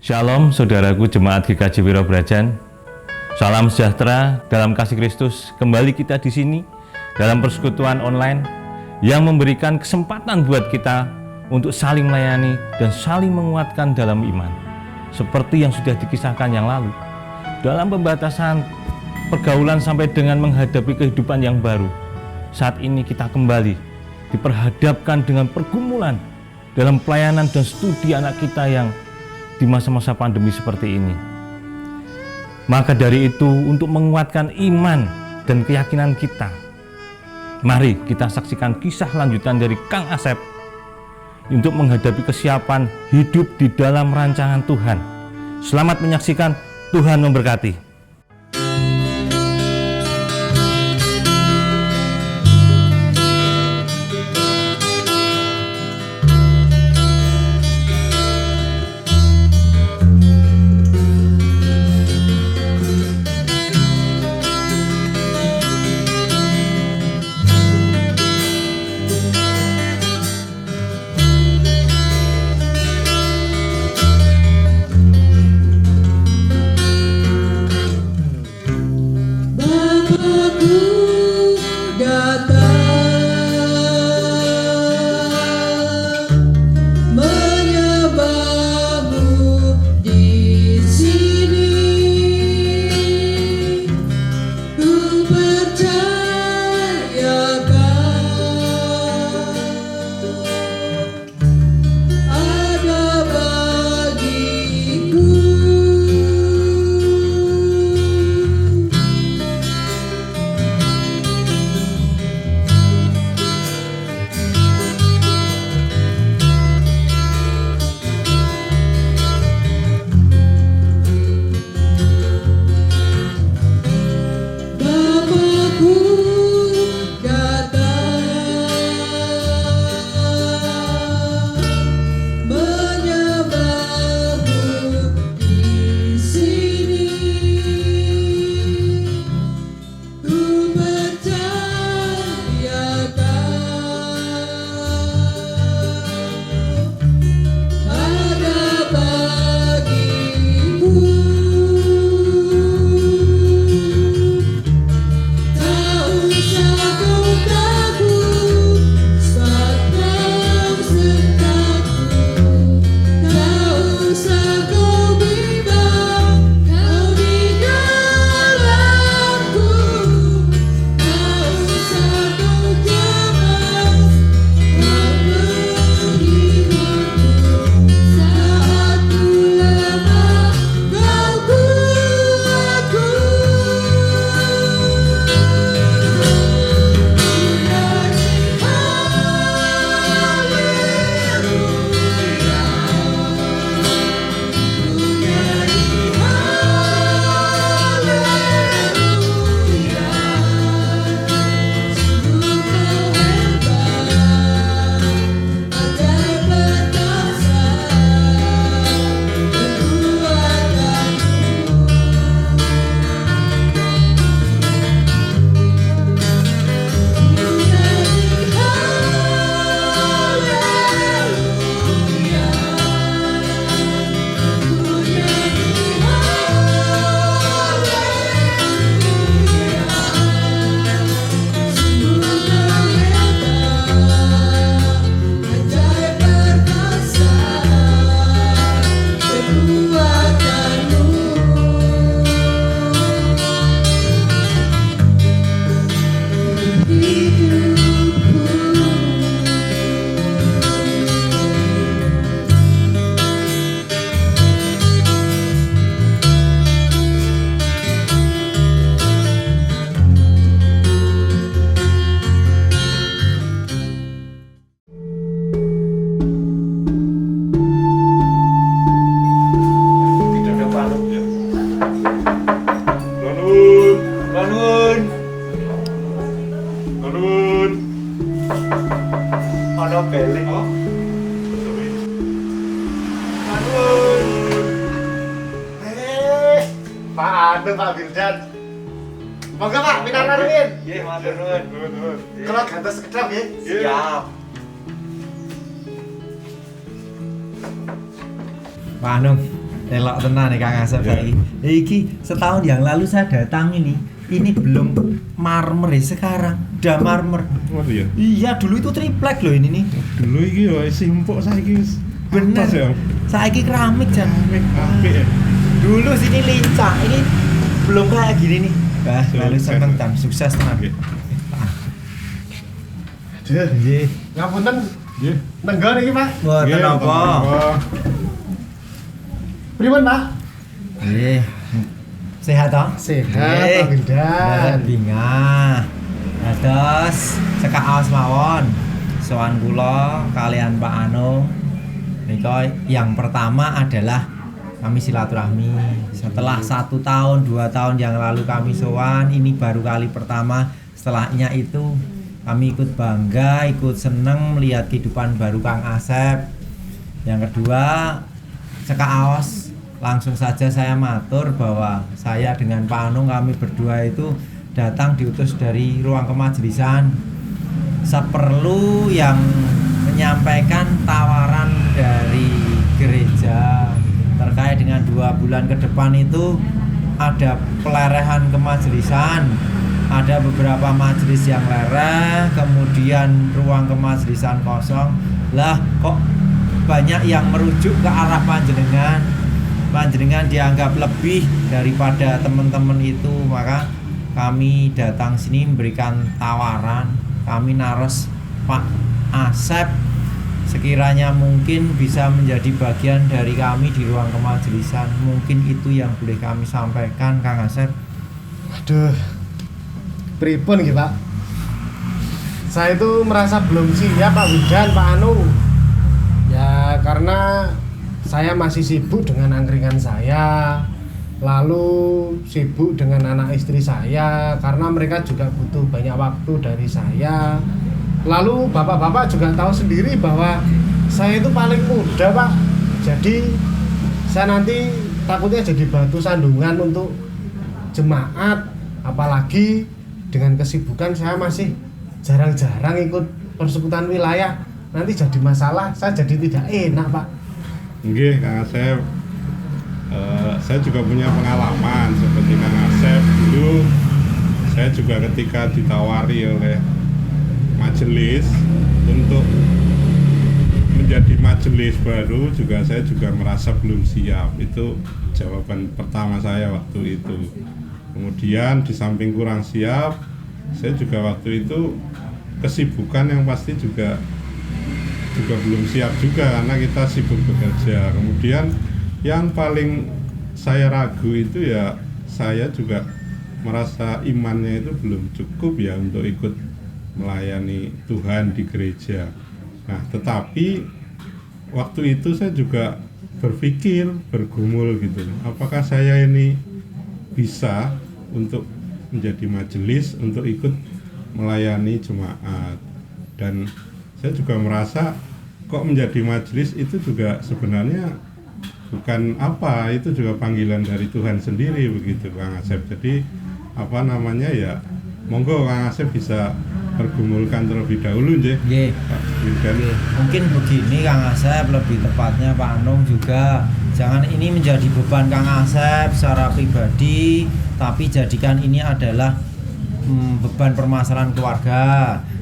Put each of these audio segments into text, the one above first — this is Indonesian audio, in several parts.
Shalom saudaraku jemaat GKJ Wirobrajan. Salam sejahtera dalam kasih Kristus. Kembali kita di sini dalam persekutuan online yang memberikan kesempatan buat kita untuk saling melayani dan saling menguatkan dalam iman. Seperti yang sudah dikisahkan yang lalu. Dalam pembatasan pergaulan sampai dengan menghadapi kehidupan yang baru. Saat ini kita kembali diperhadapkan dengan pergumulan dalam pelayanan dan studi anak kita yang di masa-masa pandemi seperti ini. Maka dari itu, untuk menguatkan iman dan keyakinan kita, mari kita saksikan kisah lanjutan dari Kang Asep untuk menghadapi kesiapan hidup di dalam rancangan Tuhan. Selamat menyaksikan, Tuhan memberkati. Pak Wildan. Monggo Pak, pinanar rumiyin. Nggih, matur nuwun. Kula gantos sekedhap nggih. Siap. Pak Anung, Elok tenan nih Kang Asep saiki. Iki setahun yang lalu saya datang ini belum marmer ya sekarang, udah marmer. Oh iya. Iya, dulu itu triplek loh ini nih. Dulu iki yo simpuk saiki wis Bener. atas ya. Saiki keramik jan. Apik ya. Dulu sini lincah, ini belum kayak gini nih. Bah, lalu Sukses. seneng dan sukses tenan. Oke. Duh, Nggih. ngapunten. Nggih. Nenggon iki, Pak. Mboten Nggih, apa. apa. Pripun, Pak? Nggih. Sehat toh? Sehat, Pak Wildan. Bingah. Terus cekak awas mawon. Sowan kula kalian Pak Anung. Nika yang pertama adalah kami silaturahmi. Setelah 1 tahun, 2 tahun yang lalu kami sowan, ini baru kali pertama. Setelahnya itu kami ikut bangga, ikut seneng melihat kehidupan baru Kang Asep. Yang kedua, cekak aos, langsung saja saya matur bahwa saya dengan Pak Anung kami berdua itu datang diutus dari ruang kemajelisan. Seperlu yang menyampaikan tawaran dari gereja terkait dengan 2 bulan ke depan itu ada pelerehan kemajelisan, ada beberapa majelis yang lereh, kemudian ruang kemajelisan kosong. Lah kok banyak yang merujuk ke arah panjenengan dianggap lebih daripada teman-teman itu, maka kami datang sini memberikan tawaran. Kami naros Pak Asep sekiranya mungkin bisa menjadi bagian dari kami di ruang kemajelisan. Mungkin itu yang boleh kami sampaikan Kang Asep. Aduh. Pripun nggih, Pak? Saya itu merasa belum siap, Pak Wildan, Pak Anung. Ya, karena saya masih sibuk dengan angkringan saya. Lalu sibuk dengan anak istri saya karena mereka juga butuh banyak waktu dari saya. Lalu bapak-bapak juga tahu sendiri bahwa saya itu paling muda, Pak. Jadi saya nanti takutnya jadi batu sandungan untuk jemaat. Apalagi dengan kesibukan saya masih jarang-jarang ikut persekutuan wilayah. Nanti jadi masalah, saya jadi tidak enak, Pak. Nggih, Kang Asep. Saya juga punya pengalaman seperti Kang Asep dulu. Saya juga ketika ditawari oleh majelis untuk menjadi majelis baru juga saya juga merasa belum siap. Itu jawaban pertama saya waktu itu. Kemudian di samping kurang siap, saya juga waktu itu kesibukan yang pasti juga belum siap juga karena kita sibuk bekerja. Kemudian yang paling saya ragu itu ya saya juga merasa imannya itu belum cukup ya untuk ikut melayani Tuhan di gereja. Nah, tetapi waktu itu saya juga berpikir, bergumul gitu. Apakah saya ini bisa untuk menjadi majelis, untuk ikut melayani jemaat? Dan saya juga merasa kok menjadi majelis itu juga sebenarnya bukan apa, itu juga panggilan dari Tuhan sendiri begitu Kang Asep. Jadi apa namanya ya, monggo Kang Asep bisa pergumulkan terlebih dahulu nggih. Nggih. Pak Wildan. Mungkin begini Kang Asep, lebih tepatnya Pak Anung juga, jangan ini menjadi beban Kang Asep secara pribadi, tapi jadikan ini adalah beban permasalahan keluarga.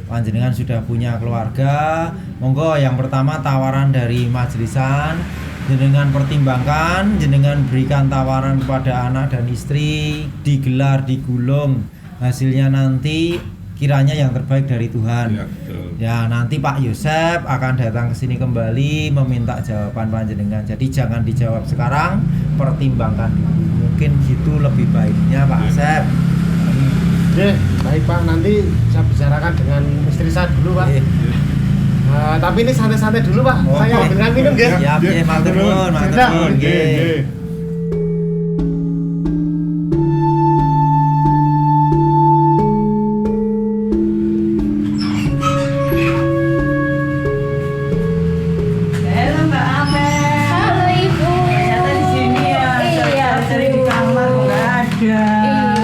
Panjenengan sudah punya keluarga, monggo yang pertama tawaran dari majelisan jenengan pertimbangkan, jenengan berikan tawaran kepada anak dan istri, digelar, digulung, hasilnya nanti kiranya yang terbaik dari Tuhan. Ya, betul. Ya, nanti Pak Yosep akan datang ke sini kembali meminta jawaban panjenengan. Jadi jangan dijawab sekarang, pertimbangkan dulu. Mungkin gitu lebih baiknya Pak Yosep. Oke, baik Pak, nanti saya bicarakan dengan istri saya dulu, Pak. Tapi ini santai-santai dulu, Pak. Oh, Saya oke. ambilkan minum, nggih. Siap, nggih, matur nuwun, matur Sudah. nuwun, nggih. Nggih. Halo Mbak Amel. Halo Ibu. Ternyata di sini ya. Iya, Cari di Bu. kamar kok nggak ada.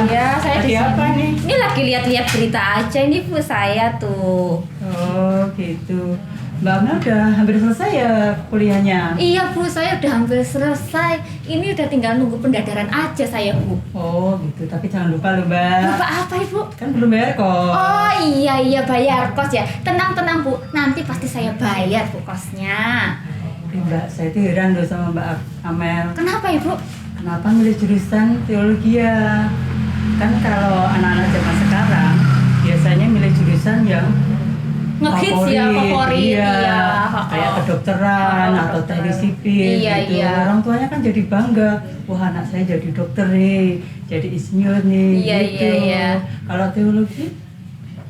Iya, saya Lagi di apa sini. nih? Ini lagi lihat-lihat berita aja ini Bu saya tuh. Oh gitu. Mbak Amel udah hampir selesai ya kuliahnya? Iya Bu, saya udah hampir selesai. Ini udah tinggal nunggu pendadaran aja saya, Bu. Oh gitu, tapi jangan lupa loh Mbak. Lupa apa, Ibu? Kan belum bayar kok. Oh iya bayar kos ya. Tenang Bu, nanti pasti saya bayar Bu kosnya. Mbak, saya tuh heran loh sama Mbak Amel. Kenapa Ibu? Kenapa milih jurusan teologi ya? Kan kalau anak-anak zaman sekarang biasanya milih jurusan yang Ngehits ya, favorit. iya. Iya. Kayak kedokteran atau teknik sipil Iya, gitu. iya. Orang tuanya kan jadi bangga, wah anak saya jadi dokter nih, jadi insinyur nih. Iya, gitu. iya. Kalau teologi?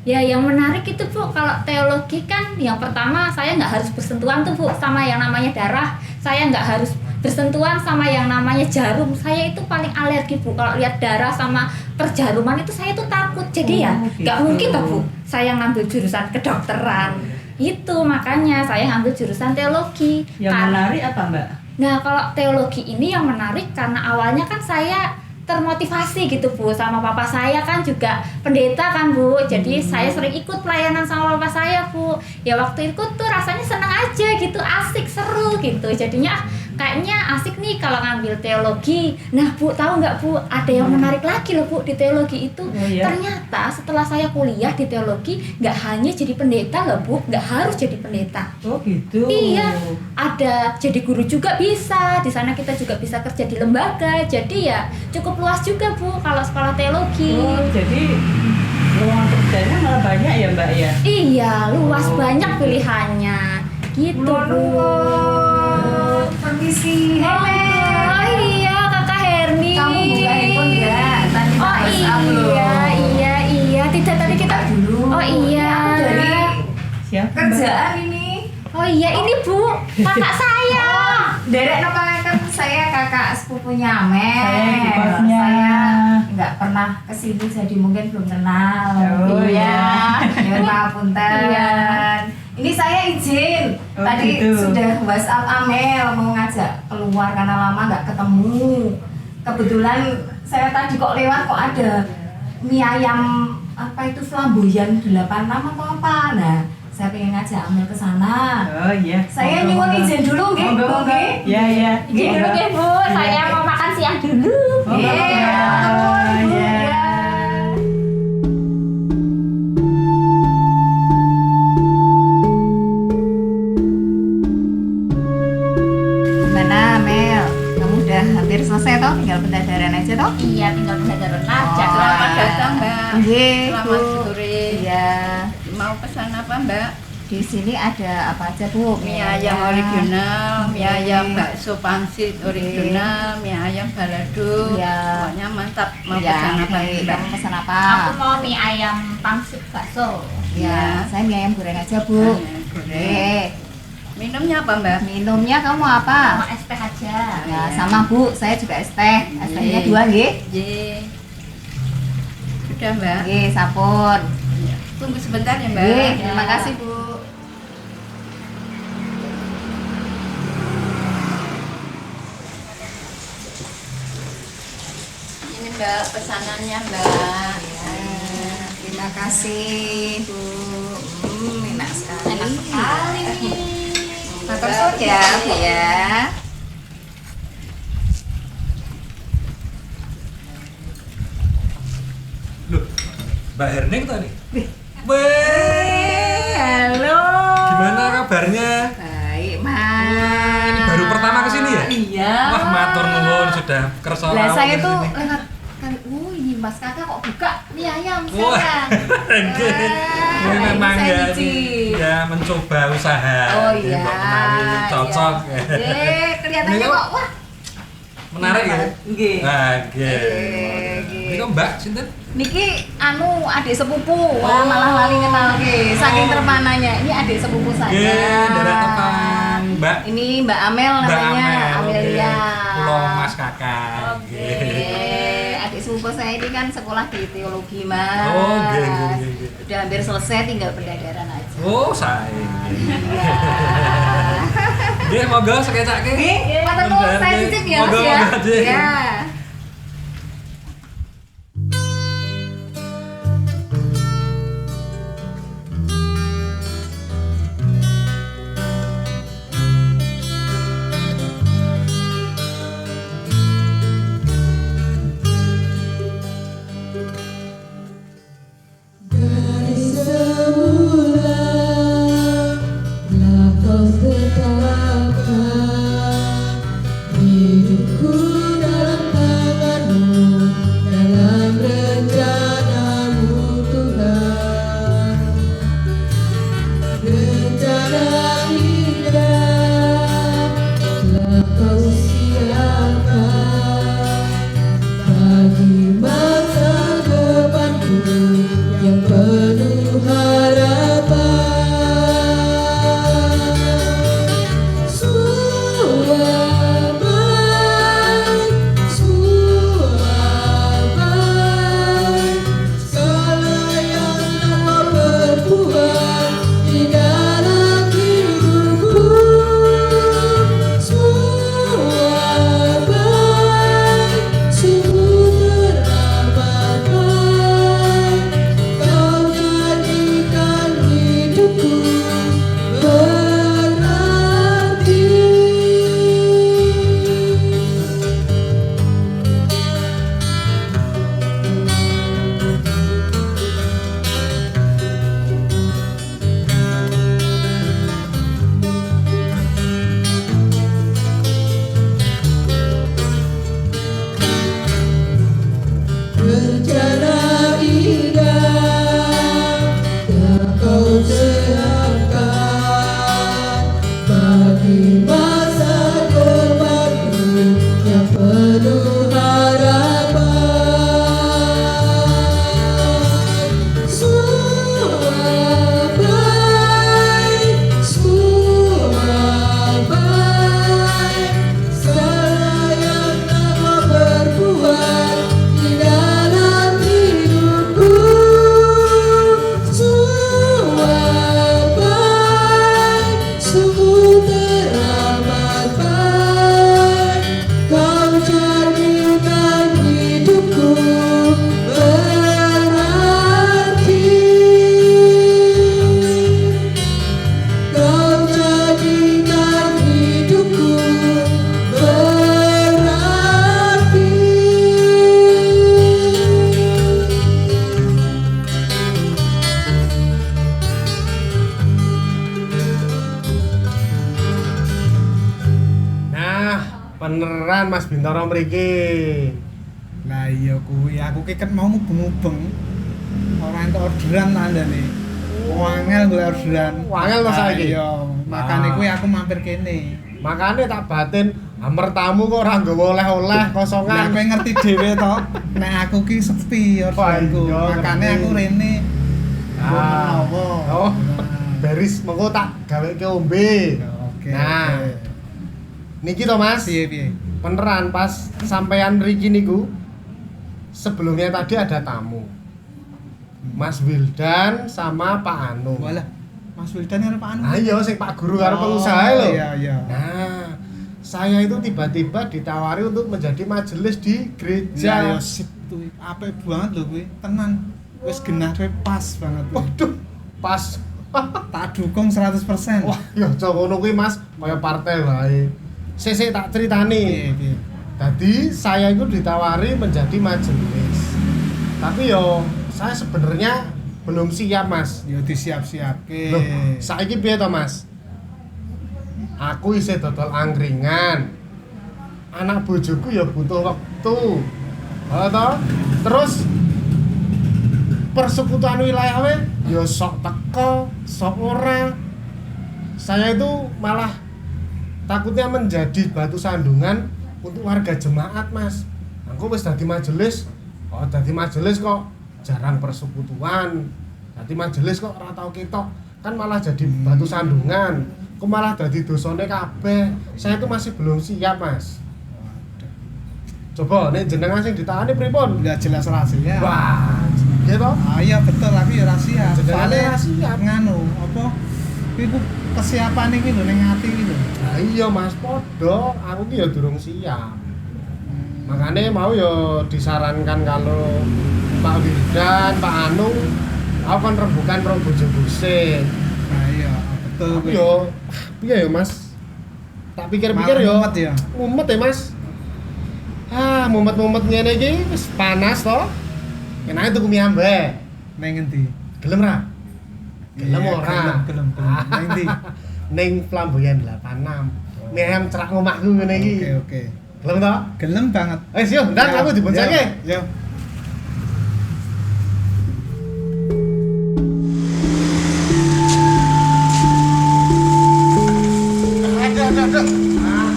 Ya yang menarik itu Bu, kalau teologi kan yang pertama saya nggak harus bersentuhan tuh Bu sama yang namanya darah. Saya nggak harus bersentuhan sama yang namanya jarum. Saya itu paling alergi Bu, kalau lihat darah sama perjaruman itu saya tuh takut. Jadi ya nggak gitu. mungkin toh Bu saya ngambil jurusan kedokteran. Itu makanya saya ngambil jurusan teologi. Yang menarik apa Mbak? Nah kalau teologi ini yang menarik karena awalnya kan saya termotivasi gitu Bu, sama papa saya kan juga pendeta kan Bu, jadi saya sering ikut pelayanan sama papa saya Bu. Ya waktu ikut tuh rasanya senang aja gitu, asik, seru gitu, jadinya kayaknya asik nih kalau ngambil teologi. Nah Bu, tahu nggak Bu, ada yang menarik lagi loh Bu di teologi itu. Oh, iya? Ternyata setelah saya kuliah di teologi nggak hanya jadi pendeta loh Bu, nggak harus jadi pendeta. Oh gitu. Iya, ada jadi guru juga bisa. Di sana kita juga bisa kerja di lembaga. Jadi ya cukup luas juga Bu kalau sekolah teologi. Oh, jadi ruang kerjanya malah banyak ya Mbak ya? Iya, luas banyak pilihannya. Gitu Bu. Permisi, Oh, iya, Kakak Herni. kamu buka handphone nggak? Tadi Oh WhatsApp loh. iya. Tidak tadi kita dulu. Oh iya. Ini aku dari Siapa Mbak? kerjaan ini. Oh iya, ini Bu, kakak saya. Derek kan saya kakak sepupunya Amel. Saya di kosnya. Saya nggak pernah kesini jadi mungkin belum kenal. Oh, iya. Ya maaf punten. Iya. Ini saya izin. Oh, Tadi gitu. sudah WhatsApp Amel mau ngajak keluar karena lama nggak ketemu. Kebetulan saya tadi kok lewat kok ada mie ayam apa itu flamboyan 86 atau apa. Nah, saya pengen ngajak Amel ke sana. Oh iya. Saya Monggo, nyuwun monggo. izin dulu nggih, Monggo, Bu, monggo. nggih. Iya, iya. Izin dulu Monggo. deh Bu, saya mau makan siang dulu. Oh, Iya, iya. telepon, Bu, Iya. ya. Gimana Mel? Kamu udah hampir selesai toh? Tinggal pendadaran aja toh? Iya, tinggal pendadaran aja. Oh, Selamat datang, Mbak. Nggih, Selamat Bu. sore. Iya. Mau pesan apa, Mbak? Di sini ada apa aja Bu? Mie ayam original, mie ayam bakso pangsit original, mie ayam balado. Iya. Pokoknya mantap. Mau Iya, pesan apa, oke. Mbak? Kamu pesan apa? Aku mau mie ayam pangsit bakso. Ya, saya mie ayam goreng aja Bu. Ayam goreng. Oke. Minumnya apa, Mbak? Minumnya kamu apa? Mau es teh aja. Ya, sama Bu, saya juga es teh. Es tehnya 2 nggih. Ye. Sudah, Mbak. Nggih, sampun. Ya. Tunggu sebentar ya, Mbak. Nggih, terima kasih Bu. Ini, Mbak, pesanannya, Mbak. Ya, terima kasih Bu. Enak sekali. Enak sekali. Matur suwun ya, Bu ya. Loh, Mbak Herning tadi. Weh, Halo. gimana kabarnya? Baik, Mas. Ini baru pertama kesini ya? Iya. Wah, matur nuwun sudah kersa Lah rawuh saya tuh kesini. lewat kan, ini Mas Kakak kok buka mie ayam Wah, saya. nggih. Ini Wah, memang ini saya ya, nyicip. ya mencoba usaha. Oh Jadi, iya. Mbak menawi cocok. Kelihatannya Ini kok wah. Menarik ya? Nggih. Nah, nggih. Nggih. Ini kok Mbak sinten? Niki adik sepupu, wah malah lali kenal ke. Saking terpananya, ini adik sepupu saya. Nggih, daerah tepan Mbak. Ini Mbak Amel Mbak namanya, Amel, Amelia. nggih. Kula Mas Kakak. Oke, adik sepupu saya ini kan sekolah di teologi Mas. Oh, nggih, nggih, nggih. Udah hampir selesai, tinggal pendadaran aja. Oh, saya. Nggih, monggo sekecake. Nggih, matur nuwun, saya cicip ya Mas Monggo, ya. monggo, Dik. Ya. Mas Bintoro mriki. Lah iya kuwi aku ki kan mau mubeng-mubeng. Ora entuk orderan tandane. Wangel golek orderan. Wangel to saiki. Iya, makane kuwi aku mampir kene. Makane tak batin, amer tamu kok ora nggawa oleh-oleh Lah kosongan. kowe ngerti dhewe to, nek aku ki sepi orderanku. Wah, iya, Makane ngerti. aku rene. Oh, beris mengko tak gaweke ombe. Oke. Nah, niki to Mas. Piye? Beneran pas sampean mriki niku sebelumnya tadi ada tamu. Mas Wildan sama Pak Anu. Walah, Mas Wildan karo Pak Anu. Ayo sing Pak Guru karo pengusaha lho. Iya. Nah, saya itu tiba-tiba ditawari untuk menjadi majelis di Ya gereja. sip tuh. Apik banget lho kuwi. Tenan. Wis genah kowe pas banget. kuwi. Waduh, pas. Tak dukung 100%. Wah, ya aja ngono kuwi Mas, kaya partai wae. Sik tak critani. Piye? Tadi saya itu ditawari menjadi majelis. Tapi yo saya sebenarnya belum siap, Mas. Yo disiap-siapke. Loh, saiki piye to, Mas? Aku isih dodol angkringan. Anak bojoku ya butuh waktu. Toh? Terus persekutuan wilayah we ya sok teko, sok ora. Saya itu malah takutnya menjadi batu sandungan untuk warga jemaat, Mas. Aku wis dadi majelis. Oh, dadi majelis kok jarang persekutuan. Dadi majelis kok ora tau ketok. Kan malah jadi batu sandungan. Kok malah dadi dosane kabeh. Saya itu masih belum siap, Mas. Coba nek jenengan sing ditani pripun? Udah jelas rahasia. Wah, gitu. Iya betul, aku ya rahasia. Jenengan Soalnya rahasia. nganu apa? Kuwi ku kesiapan iki lho ning ati iki lho. Nah iya Mas, podo, aku ki ya durung siap. Makanya mau ya disarankan kalau Pak Wildan, Pak Anung, aku kan rembukan pro bojo-bose. Nah iya, betul Tapi kuwi. yo, piye ya Mas? Tak pikir-pikir yo, Mumet ya? mumet ya Mas. Ah, mumet-mumet ngene iki wis panas to. Kenake tuku mie ambe. Ning endi? Gelem ra? Gelem Iya, ora? gelem. Ning endi? Ning Flamboyan 86. Mie ayam cerak omahku ngene iki. Oke. Gelem to? Gelem banget. Yo, ndak aku diboncengke. Yo. Aduh. Nah,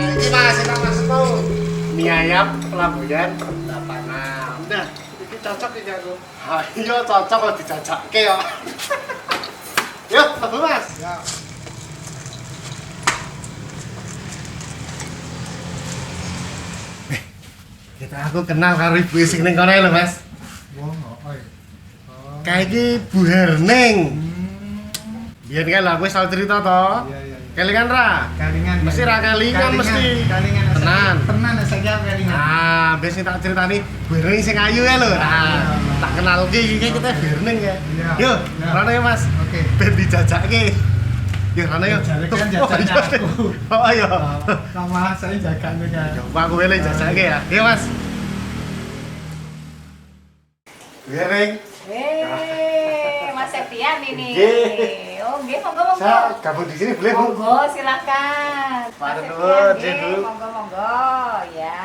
ini Mas, kita masuk mau. Mie ayam Flamboyan 86. Nah, iki cocok iki aku. Ha, iya cocok kok dijajakke kok. Yo, mlebu Mas. Ya. Kita aku kenal karo ibu sing ning kono lho, Mas. Kayak iki Bu Herning. Biyen kan aku wis tau cerita to. Iya. Kelingan ra? Kalingan. Mesti ra kelingan mesti. Kalingan. Tenan. Tenan saiki aku kalingan. Ah, wis tak critani Bu Herning sing ayu ya lho. Nah, tak kenal iki kita Bu Herning ya. Iya. Yo, Iya. rono ya Mas. Oke. Ben dijajakke. Yo, rono yo. Jare kan jajannya aku. Oh, ayo. Sama saya jagane kan. Coba aku wele jajakke ya. Iya, Mas. Bu Herning. Mas Septian ini. Nggih. Oh, nggih, monggo. Saya gabung di sini boleh, Bu? Monggo, silakan. Pak Mas Nur, Septian, Bu. nggih, monggo. Ya.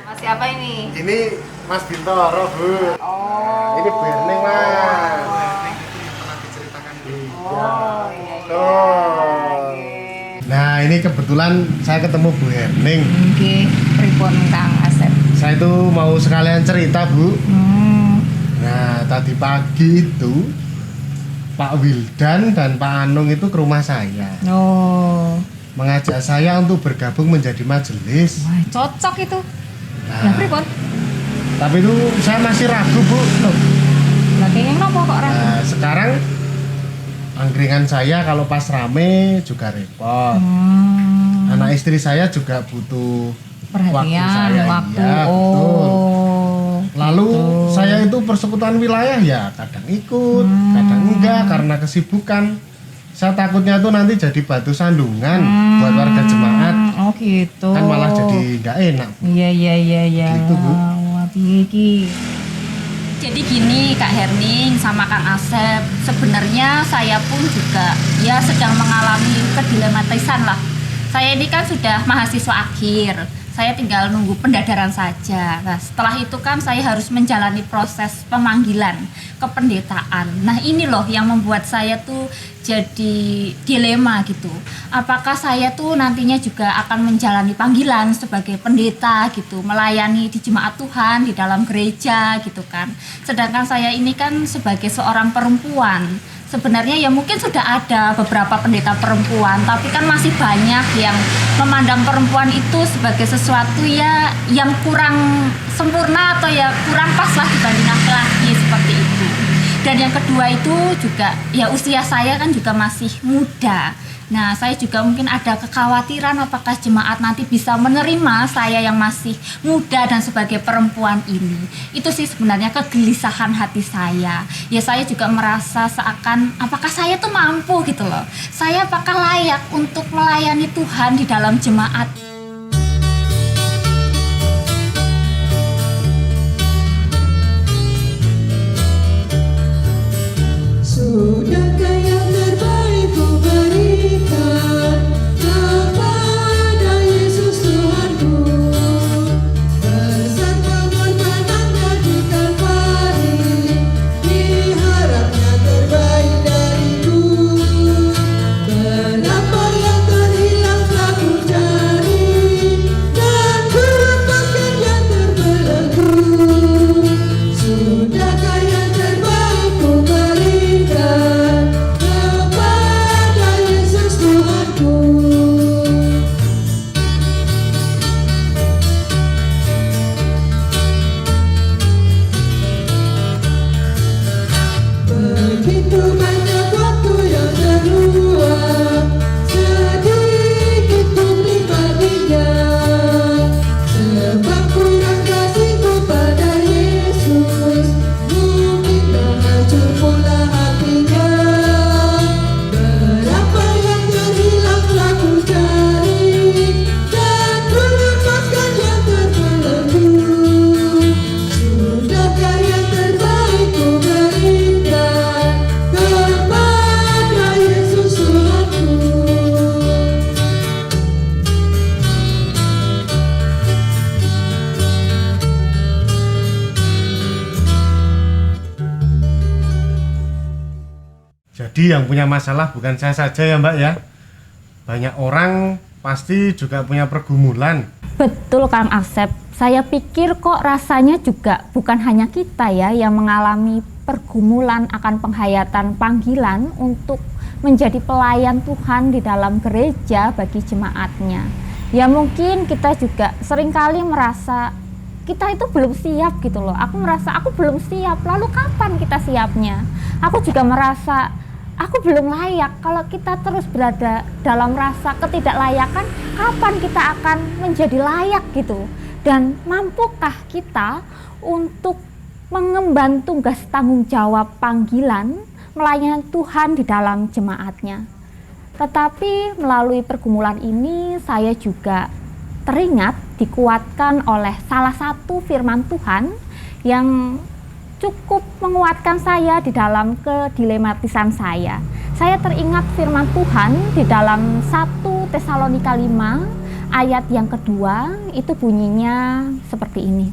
Mas siapa ini? Ini Mas Bintoro, Bu. Oh. Ini Bu Herning, Mas. Oh, iya. Tuh. Nah, ini kebetulan saya ketemu Bu Herning. Nggih, pripun Kang Asep? Saya itu mau sekalian cerita, Bu. Nah, tadi pagi itu Pak Wildan dan Pak Anung itu ke rumah saya. Oh. Mengajak saya untuk bergabung menjadi majelis. Wah, cocok itu. Nah, Lah pripun? tapi itu saya masih ragu, Bu. Lah kenging napa kok ora? Nah, sekarang angkringan saya kalau pas rame juga repot. Anak istri saya juga butuh Perhatian, waktu. Iya, betul. Oh. Lalu gitu. saya itu persekutuan wilayah ya kadang ikut, kadang enggak karena kesibukan. Saya takutnya tuh nanti jadi batu sandungan buat warga jemaat. Oh gitu. Kan malah jadi nggak enak. Iya. Gitu, Bu. Wah, piye iki? Jadi gini Kak Herning sama Kang Asep, sebenarnya saya pun juga ya sedang mengalami kedilematisan lah. Saya ini kan sudah mahasiswa akhir. Saya tinggal nunggu pendadaran saja. Nah, setelah itu kan saya harus menjalani proses pemanggilan kependetaan. Nah, ini loh yang membuat saya tuh jadi dilema gitu. Apakah saya tuh nantinya juga akan menjalani panggilan sebagai pendeta gitu, melayani di jemaat Tuhan, di dalam gereja gitu kan. Sedangkan saya ini kan sebagai seorang perempuan. Sebenarnya ya mungkin sudah ada beberapa pendeta perempuan, tapi kan masih banyak yang memandang perempuan itu sebagai sesuatu ya yang kurang sempurna atau ya kurang pas lah dibanding laki-laki seperti itu. Dan yang kedua itu juga ya usia saya kan juga masih muda. Nah, saya juga mungkin ada kekhawatiran apakah jemaat nanti bisa menerima saya yang masih muda dan sebagai perempuan ini. Itu sih sebenarnya kegelisahan hati saya. Ya saya juga merasa seakan apakah saya tuh mampu gitu loh. Saya apakah layak untuk melayani Tuhan di dalam jemaat. Sudahkah yang terbaik ku berikan kepada Yesus Tuhanku, besar pengorbanannya di Kalvari, diharapnya terbaik dariku. Berapa yang terhilang telah ku cari, dan ku lepaskan yang terbelenggu. Sudahkah yang terbaik ku berikan kepada Yesus Tuhanku. Begitu banyak waktu yang terluang, sedikit pun pribadinya, sebab kurang kasihku pada Yesus, mungkin hancur pula hatinya. Berapa yang terhilang telah ku cari, dan ku lepaskan yang terbelenggu. Sudahkah yang terbaik ku berikan kepada Yesus Tuhanku. Jadi yang punya masalah bukan saya saja ya Mbak ya. Banyak orang pasti juga punya pergumulan. Betul Kang Asep, saya pikir kok rasanya juga bukan hanya kita ya yang mengalami pergumulan akan penghayatan panggilan untuk menjadi pelayan Tuhan di dalam gereja bagi jemaatnya. Ya mungkin kita juga seringkali merasa kita itu belum siap gitu loh. Aku merasa aku belum siap, lalu kapan kita siapnya? Aku juga merasa aku belum layak. Kalau kita terus berada dalam rasa ketidaklayakan, kapan kita akan menjadi layak gitu? Dan mampukah kita untuk mengemban tugas tanggung jawab panggilan melayani Tuhan di dalam jemaatnya? Tetapi melalui pergumulan ini saya juga teringat dikuatkan oleh salah satu firman Tuhan yang cukup menguatkan saya di dalam kedilematisan saya. Saya teringat firman Tuhan di dalam 1 Tesalonika 5 ayat yang kedua, itu bunyinya seperti ini.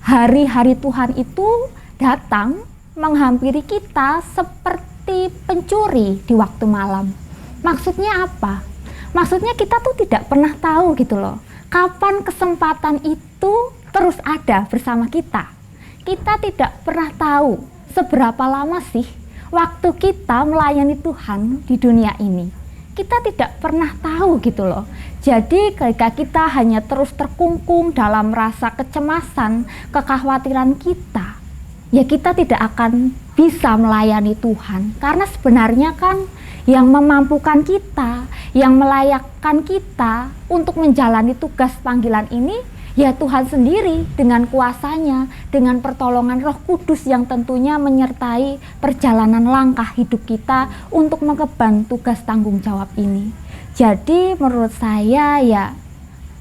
Hari-hari Tuhan itu datang menghampiri kita seperti pencuri di waktu malam. Maksudnya apa? Maksudnya kita tuh tidak pernah tahu gitu loh, kapan kesempatan itu terus ada bersama kita. Kita tidak pernah tahu seberapa lama sih waktu kita melayani Tuhan di dunia ini. Kita tidak pernah tahu gitu loh. Jadi ketika kita hanya terus terkungkung dalam rasa kecemasan, kekhawatiran kita, ya kita tidak akan bisa melayani Tuhan. Karena sebenarnya kan yang memampukan kita, yang melayakkan kita untuk menjalani tugas panggilan ini, ya Tuhan sendiri dengan kuasanya, dengan pertolongan Roh Kudus yang tentunya menyertai perjalanan langkah hidup kita untuk mengemban tugas tanggung jawab ini. Jadi menurut saya ya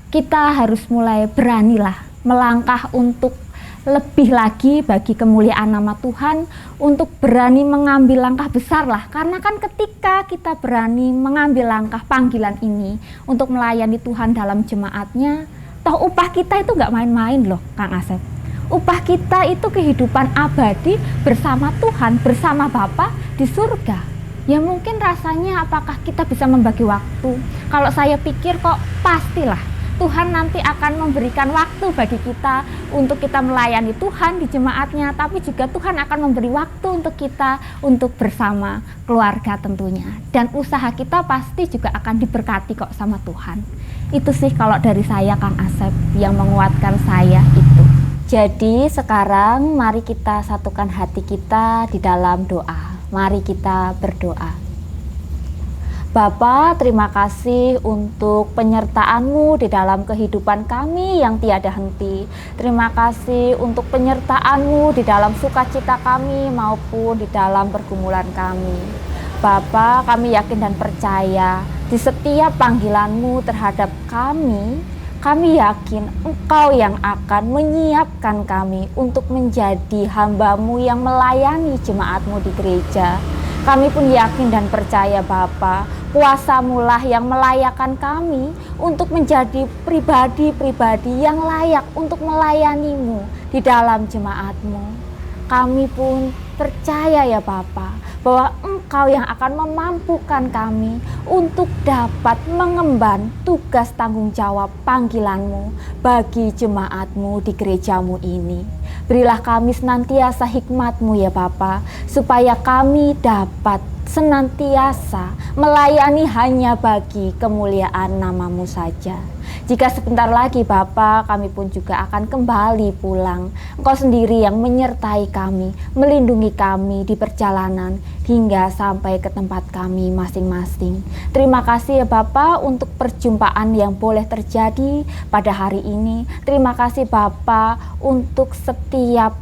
kita harus mulai beranilah melangkah untuk lebih lagi bagi kemuliaan nama Tuhan untuk berani mengambil langkah besar lah. Karena kan ketika kita berani mengambil langkah panggilan ini untuk melayani Tuhan dalam jemaatnya, toh upah kita itu nggak main-main loh Kang Asep. Upah kita itu kehidupan abadi bersama Tuhan, bersama Bapa di surga. Ya mungkin rasanya apakah kita bisa membagi waktu? Kalau saya pikir kok pastilah Tuhan nanti akan memberikan waktu bagi kita untuk kita melayani Tuhan di jemaatnya, tapi juga Tuhan akan memberi waktu untuk kita untuk bersama keluarga tentunya. Dan usaha kita pasti juga akan diberkati kok sama Tuhan. Itu sih kalau dari saya Kang Asep yang menguatkan saya itu. Jadi sekarang mari kita satukan hati kita di dalam doa. Mari kita berdoa. Bapa, terima kasih untuk penyertaan-Mu di dalam kehidupan kami yang tiada henti. Terima kasih untuk penyertaan-Mu di dalam sukacita kami maupun di dalam pergumulan kami. Bapa, kami yakin dan percaya di setiap panggilan-Mu terhadap kami yakin Engkau yang akan menyiapkan kami untuk menjadi hamba-Mu yang melayani jemaat-Mu di gereja. Kami pun yakin dan percaya Bapa, kuasa-Mu lah yang melayakkan kami untuk menjadi pribadi-pribadi yang layak untuk melayani-Mu di dalam jemaat-Mu. Kami pun percaya ya Bapa, bahwa Engkau yang akan memampukan kami untuk dapat mengemban tugas tanggung jawab panggilan-Mu bagi jemaat-Mu di gereja-Mu ini. Berilah kami senantiasa hikmat-Mu ya Bapa, supaya kami dapat senantiasa melayani hanya bagi kemuliaan nama-Mu saja. Jika sebentar lagi Bapa, kami pun juga akan kembali pulang. Engkau sendiri yang menyertai kami, melindungi kami di perjalanan hingga sampai ke tempat kami masing-masing. Terima kasih ya Bapa untuk perjumpaan yang boleh terjadi pada hari ini. Terima kasih Bapa untuk setiap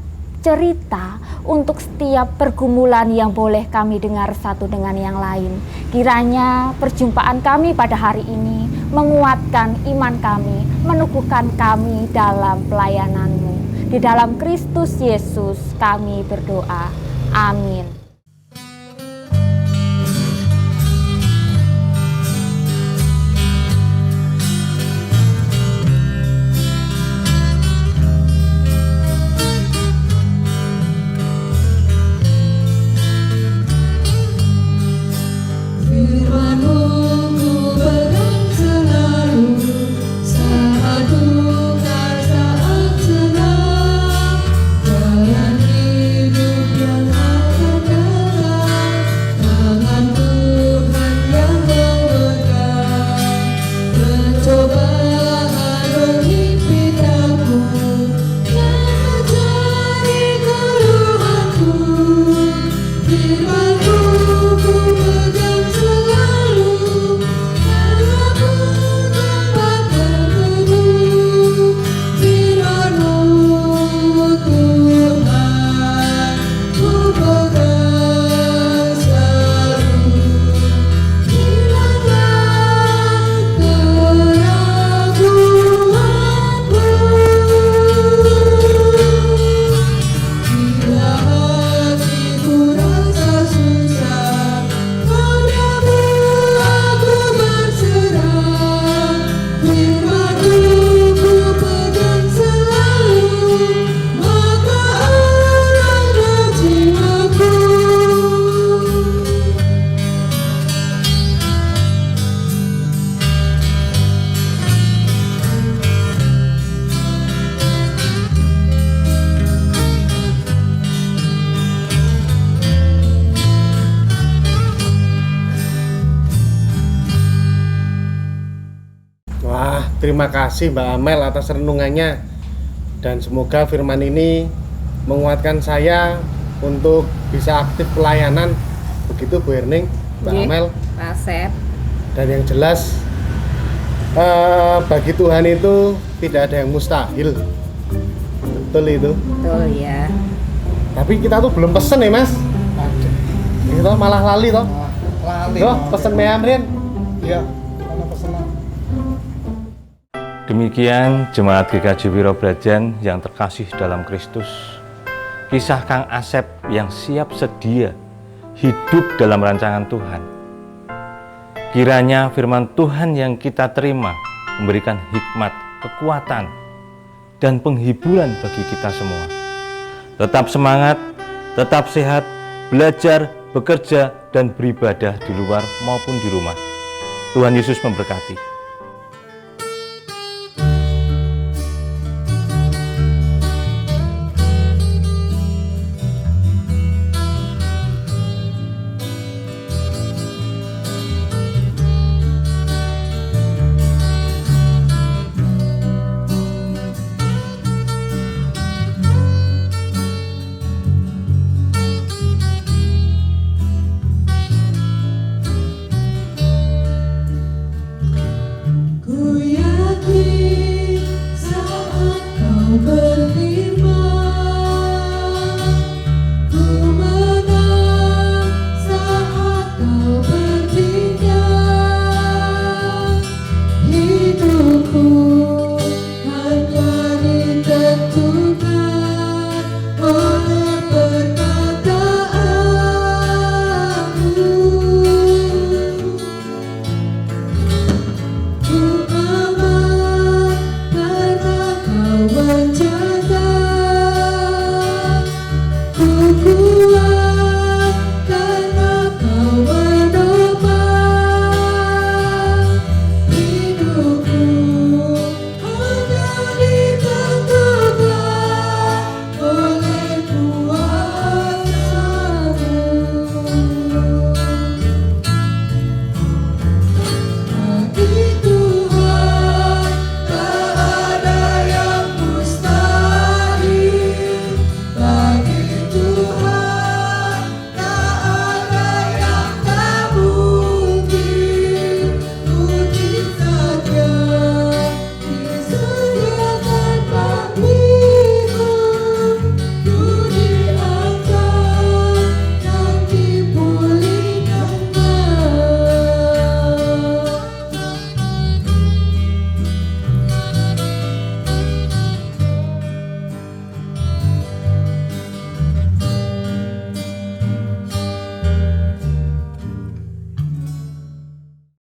cerita, untuk setiap pergumulan yang boleh kami dengar satu dengan yang lain. Kiranya perjumpaan kami pada hari ini menguatkan iman kami, meneguhkan kami dalam pelayanan-Mu. Di dalam Kristus Yesus kami berdoa. Amin. Firman-Mu ku pegang selalu, saat duka, saat senang, jalan hidup yang akan datang, tangan Tuhan yang memegang. Pencobaan menghimpit aku, yang mencari keluhanku. Firman-Mu ku pegang selalu, karena ku tempat berteduh. Firman-Mu Tuhan, ku pegang selalu. Hilanglah keraguanku, bila hatiku rasa susah, padamu aku berserah. Firman-Mu ku pegang selalu, maka arahlah jiwaku. Wah, terima kasih Mbak Amel atas renungannya. Dan semoga firman ini menguatkan saya untuk bisa aktif pelayanan. Begitu Bu Erning, Mbak Amel. Pak Asep. Dan yang jelas bagi Tuhan itu tidak ada yang mustahil. Betul itu. Betul ya. Tapi kita tuh belum pesen ya Mas. Itu malah lali toh. Lali. Loh, pesen mie Amrin. Iya, ana pesenan. Demikian jemaat GKJ Wirobrajan yang terkasih dalam Kristus. Kisah Kang Asep yang siap sedia hidup dalam rancangan Tuhan. Kiranya firman Tuhan yang kita terima memberikan hikmat, kekuatan, dan penghiburan bagi kita semua. Tetap semangat, tetap sehat, belajar, bekerja, dan beribadah di luar maupun di rumah. Tuhan Yesus memberkati.